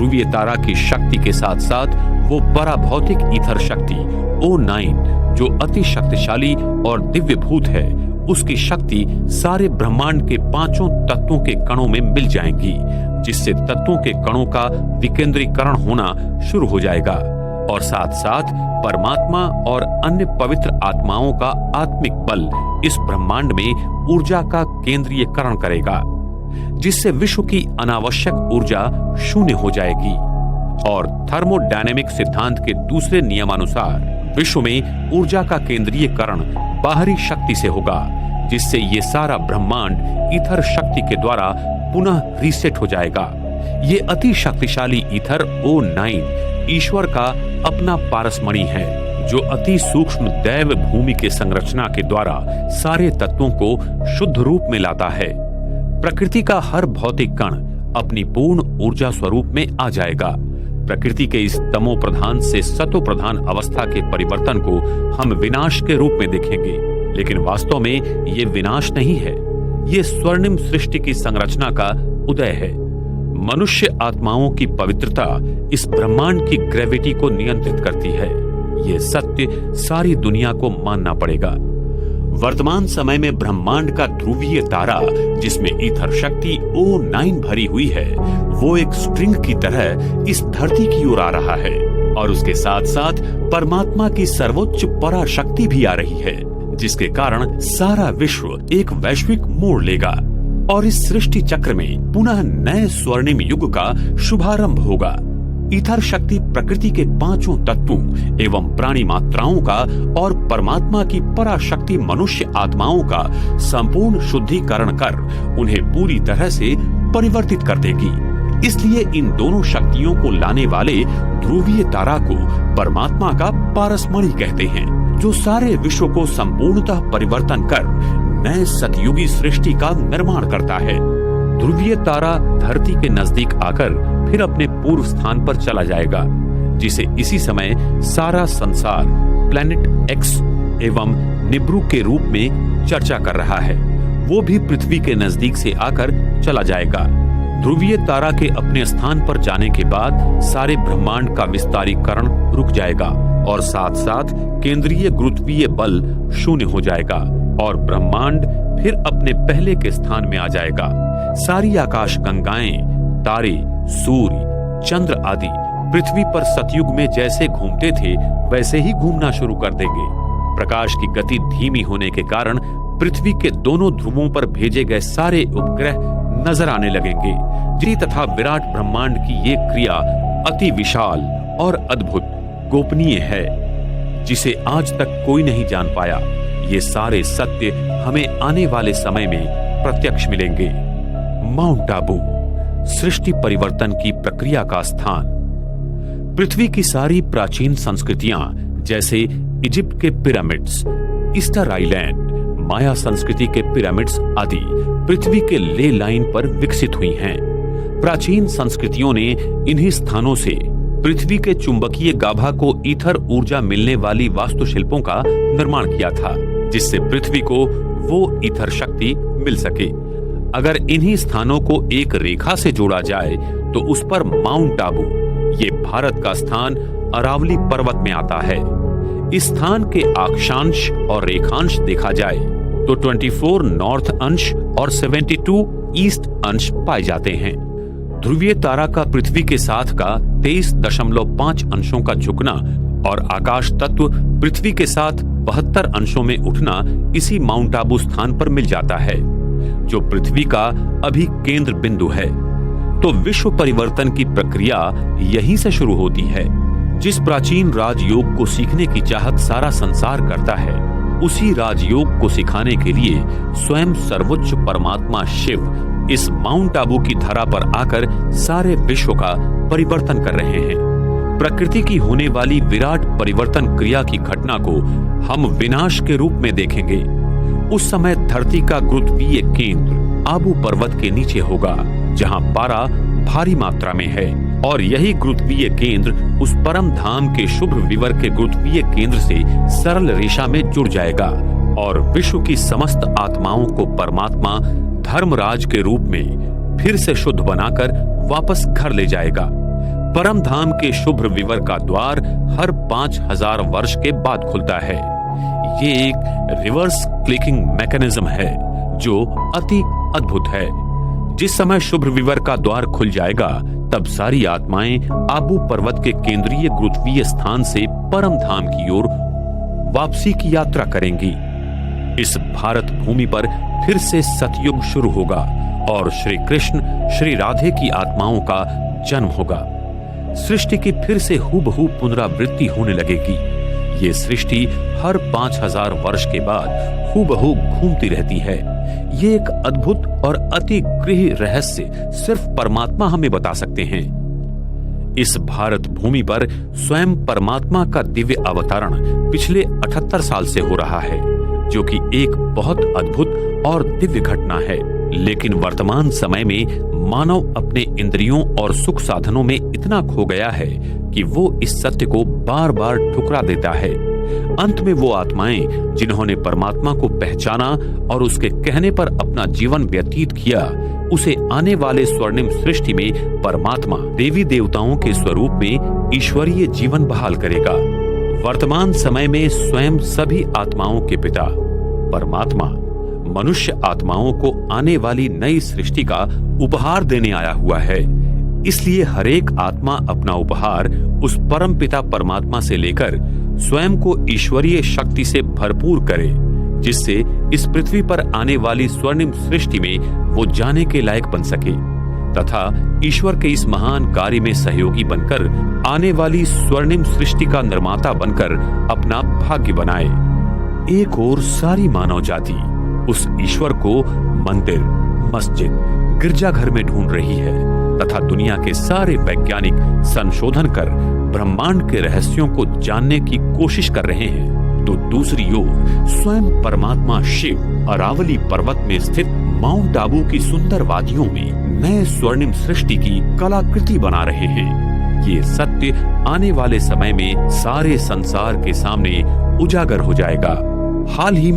ध्रुवीय तारा की शक्ति के साथ साथ वो पराभौतिक ईथर शक्ति O9 जो अति शक्तिशाली और दिव्यभूत है, उसकी शक्ति सारे ब्रह्मांड के पांचों तत्वों के कणों में मिल जाएंगी, जिससे तत्वों के कणों का विकेंद्रीकरण होना शुरू हो जाएगा और साथ साथ परमात्मा और अन्य पवित्र आत्माओं का आत्मिक बल इस ब्रह्मांड में ऊर्जा का केंद्रीयकरण करेगा, जिससे विश्व की अनावश्यक ऊर्जा शून्य हो जाएगी। और थर्मोडायनेमिक सिद्धांत के दूसरे नियमानुसार विश्व में ऊर्जा का केंद्रीयकरण बाहरी शक्ति से होगा, जिससे ये सारा ब्रह्मांड ईथर शक्ति के द्वारा पुनः रीसेट हो जाएगा। ये अति शक्तिशाली ईथर O9 ईश्वर का अपना पारसमणि है, जो अति सूक्ष्म दैव भूमि के संरचना के द्वारा सारे तत्वों को शुद्ध रूप में लाता है। प्रकृति का हर भौतिक कण अपनी पूर्ण ऊर्जा स्वरूप में आ जाएगा। प्रकृति के इस तमो प्रधान से सतो प्रधान अवस्था के परिवर्तन को हम विनाश के रूप में देखेंगे, लेकिन वास्तव में ये विनाश नहीं है, ये स्वर्णिम सृष्टि की संरचना का उदय है। मनुष्य आत्माओं की पवित्रता इस ब्रह्मांड की ग्रेविटी को नियंत्रित करती है। ये सत्य सारी दुनिया को मानना पड़ेगा। वर्तमान समय में ब्रह्मांड का ध्रुवीय तारा, जिसमें ईथर शक्ति O9 भरी हुई है, वो एक स्ट्रिंग की तरह इस धरती की ओर आ रहा है और उसके साथ साथ परमात्मा की सर्वोच्च पराशक्ति भी आ रही है, जिसके कारण सारा विश्व एक वैश्विक मोड़ लेगा और इस सृष्टि चक्र में पुनः नए स्वर्णिम युग का शुभारंभ होगा। ईथर शक्ति प्रकृति के पांचों तत्वों एवं प्राणी मात्राओं का और परमात्मा की पराशक्ति मनुष्य आत्माओं का संपूर्ण शुद्धिकरण कर उन्हें पूरी तरह से परिवर्तित कर देगी। इसलिए इन दोनों शक्तियों को लाने वाले ध्रुवीय तारा को परमात्मा का पारसमणि कहते हैं, जो सारे विश्व को संपूर्णतः परिवर्तन कर नए सतयुगी सृष्टि का निर्माण करता है। ध्रुवीय तारा धरती के नजदीक आकर फिर अपने पूर्व स्थान पर चला जाएगा, जिसे इसी समय सारा संसार प्लैनेट एक्स एवं निब्रू के रूप में चर्चा कर रहा है। वो भी पृथ्वी के नजदीक से आकर चला जाएगा। ध्रुवीय तारा के अपने स्थान पर जाने के बाद सारे ब्रह्मांड का विस्तारीकरण रुक जाएगा और साथ साथ केंद्रीय गुरुत्वीय बल शून्य हो जाएगा और ब्रह्मांड फिर अपने पहले के स्थान में आ जाएगा। सारी आकाश गंगाएं, तारे, सूर्य, चंद्र आदि पृथ्वी पर सतयुग में जैसे घूमते थे वैसे ही घूमना शुरू कर देंगे। प्रकाश की गति धीमी होने के कारण पृथ्वी के दोनों ध्रुवों पर भेजे गए सारे उपग्रह नजर आने लगेंगे। जी तथा विराट ब्रह्मांड की ये क्रिया अति विशाल और अद्भुत गोपनीय है, जिसे आज तक कोई नहीं जान पाया। ये सारे सत्य हमें आने वाले समय में प्रत्यक्ष मिलेंगे। माउंट आबू, सृष्टि परिवर्तन की प्रक्रिया का स्थान। पृथ्वी की सारी प्राचीन संस्कृतियां जैसे इजिप्ट के पिरामिड्स, ईस्टर आइलैंड, माया संस्कृति के पिरामिड्स आदि पृथ्वी के ले लाइन पर विकसित हुई हैं। प्राचीन संस्कृतियों ने इन्हीं स्थानों से पृथ्वी के चुंबकीय गाभा को ईथर ऊर्जा मिलने वाली वास्तुशिल्पों का निर्माण किया था, जिससे पृथ्वी को वो ईथर शक्ति मिल सके। अगर इन्हीं स्थानों को एक रेखा से जोड़ा जाए तो उस पर माउंट आबू, ये भारत का स्थान अरावली पर्वत में आता है। इस स्थान के अक्षांश और रेखांश देखा जाए तो 24 नॉर्थ अंश और 72 ईस्ट अंश पाए जाते हैं। ध्रुवीय तारा का पृथ्वी के साथ का 23.5 अंशों का झुकना और आकाश तत्व पृथ्वी के साथ 72 अंशों में उठना इसी माउंट आबू स्थान पर मिल जाता है, जो पृथ्वी का अभी केंद्र बिंदु है। तो विश्व परिवर्तन की प्रक्रिया यहीं से शुरू होती है। जिस प्राचीन राजयोग को सीखने की चाहत सारा संसार करता है, उसी राजयोग को सिखाने के लिए स्वयं सर्वोच्च परमात्मा शिव इस माउंट आबू की धरा पर आकर सारे विश्व का परिवर्तन कर रहे हैं। प्रकृति की होने वाली विराट परिवर्तन क्रिया की घटना को हम विनाश के रूप में देखेंगे। उस समय धरती का गुरुत्वीय केंद्र आबू पर्वत के नीचे होगा, जहां पारा भारी मात्रा में है, और यही गुरुत्वीय केंद्र उस परम धाम के शुभ विवर के गुरुत्वीय केंद्र से सरल रेखा में जुड़ जाएगा और विश्व की समस्त आत्माओं को परमात्मा धर्मराज के रूप में फिर से शुद्ध बनाकर वापस घर ले जाएगा। परम धाम के शुभ विवर का द्वार हर 5000 वर्ष के बाद खुलता है। ये एक रिवर्स क्लिकिंग मैकेनिज्म है जो अति अद्भुत है। जिस समय शुभ विवर का द्वार खुल जाएगा तब सारी आत्माएं आबू पर्वत के केंद्रीय गुरुत्वीय स्थान से परम धाम की ओर वापसी की यात्रा करेंगी। इस भारत भूमि पर फिर से सतयुग शुरू होगा और श्री कृष्ण श्री राधे की आत्माओं का जन्म होगा। सृष्टि की फिर से हूबहू पुनरावृत्ति होने लगेगी। ये सृष्टि हर 5000 वर्ष के बाद हूबहू घूमती रहती है। ये एक अद्भुत और अति गृह रहस्य सिर्फ परमात्मा हमें बता सकते हैं। इस भारत भूमि पर स्वयं परमात्मा का दिव्य अवतरण पिछले 78 साल से हो रहा है, जो कि एक बहुत अद्भुत और दिव्य घटना है। लेकिन वर्तमान समय में मानव अपने इंद्रियों और सुख साधनों में इतना खो गया है कि वो इस सत्य को बार बार ठुकरा देता है। अंत में वो आत्माएं जिन्होंने परमात्मा को पहचाना और उसके कहने पर अपना जीवन व्यतीत किया, उसे आने वाले स्वर्णिम सृष्टि में परमात्मा देवी देवताओं के स्वरूप में ईश्वरीय जीवन बहाल करेगा। वर्तमान समय में स्वयं सभी आत्माओं के पिता परमात्मा मनुष्य आत्माओं को आने वाली नई सृष्टि का उपहार देने आया हुआ है। इसलिए हरेक आत्मा अपना उपहार उस परम पिता परमात्मा से लेकर स्वयं को ईश्वरीय शक्ति से भरपूर करे, जिससे इस पृथ्वी पर आने वाली स्वर्णिम सृष्टि में वो जाने के लायक बन सके तथा ईश्वर के इस महान कार्य में सहयोगी बनकर आने वाली स्वर्णिम सृष्टि का निर्माता बनकर अपना भाग्य बनाए। एक और सारी मानव जाति उस ईश्वर को मंदिर, मस्जिद, गिरजाघर में ढूंढ रही है तथा दुनिया के सारे वैज्ञानिक संशोधन कर ब्रह्मांड के रहस्यों को जानने की कोशिश कर रहे हैं, तो दूसरी ओर स्वयं परमात्मा शिव अरावली पर्वत में स्थित माउंट आबू की सुंदर वादियों में नए स्वर्णिम सृष्टि की कलाकृति बना रहे हैं। ये सत्य आने वाले समय में सारे संसार के सामने उजागर हो जाएगा। हाल ही